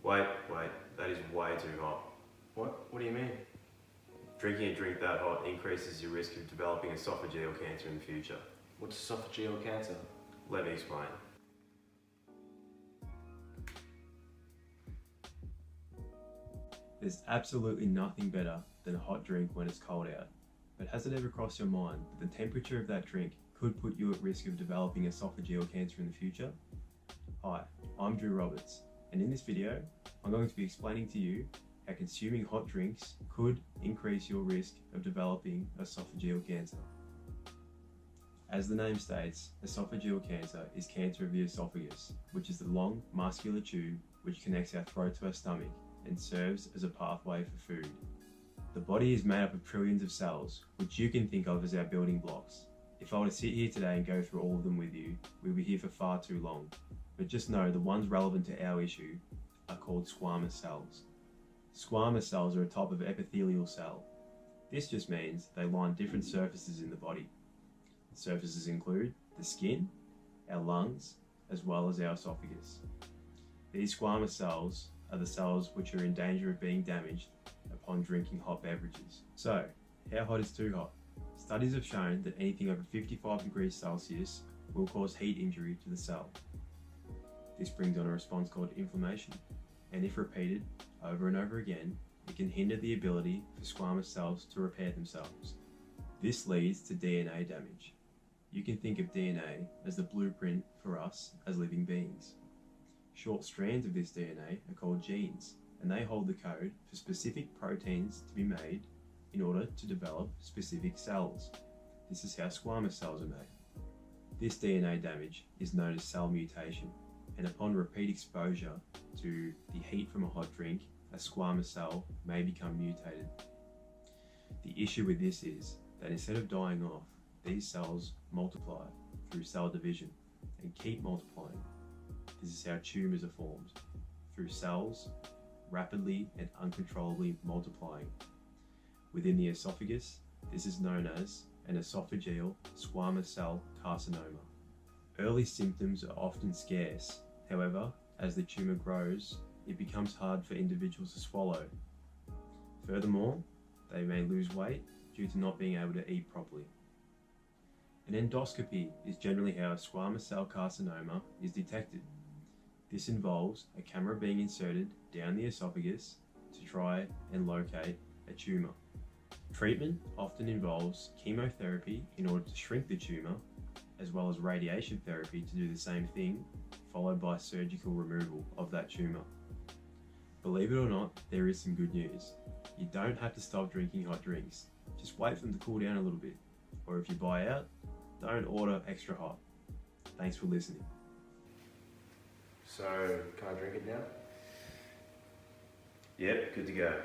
Wait, that is way too hot. What do you mean? Drinking a drink that hot increases your risk of developing esophageal cancer in the future. What's esophageal cancer? Let me explain. There's absolutely nothing better than a hot drink when it's cold out. But has it ever crossed your mind that the temperature of that drink could put you at risk of developing esophageal cancer in the future? Hi, I'm Drew Roberts, and in this video, I'm going to be explaining to you how consuming hot drinks could increase your risk of developing esophageal cancer. As the name states, esophageal cancer is cancer of the esophagus, which is the long, muscular tube which connects our throat to our stomach and serves as a pathway for food. The body is made up of trillions of cells, which you can think of as our building blocks. If I were to sit here today and go through all of them with you, we'd be here for far too long. But just know the ones relevant to our issue are called squamous cells. Squamous cells are a type of epithelial cell. This just means they line different surfaces in the body. The surfaces include the skin, our lungs, as well as our esophagus. These squamous cells are the cells which are in danger of being damaged upon drinking hot beverages. So, how hot is too hot? Studies have shown that anything over 55 degrees Celsius will cause heat injury to the cell. This brings on a response called inflammation, and if repeated over and over again, it can hinder the ability for squamous cells to repair themselves. This leads to DNA damage. You can think of DNA as the blueprint for us as living beings. Short strands of this DNA are called genes, and they hold the code for specific proteins to be made in order to develop specific cells. This is how squamous cells are made. This DNA damage is known as cell mutation, and upon repeat exposure to the heat from a hot drink, a squamous cell may become mutated. The issue with this is that instead of dying off, these cells multiply through cell division and keep multiplying. This is how tumours are formed, through cells rapidly and uncontrollably multiplying. Within the esophagus, this is known as an esophageal squamous cell carcinoma. Early symptoms are often scarce. However, as the tumour grows, it becomes hard for individuals to swallow. Furthermore, they may lose weight due to not being able to eat properly. An endoscopy is generally how a squamous cell carcinoma is detected. This involves a camera being inserted down the esophagus to try and locate a tumour. Treatment often involves chemotherapy in order to shrink the tumour, as well as radiation therapy to do the same thing, followed by surgical removal of that tumour. Believe it or not, there is some good news. You don't have to stop drinking hot drinks. Just wait for them to cool down a little bit. Or if you buy out, don't order extra hot. Thanks for listening. So, can I drink it now? Yep, good to go.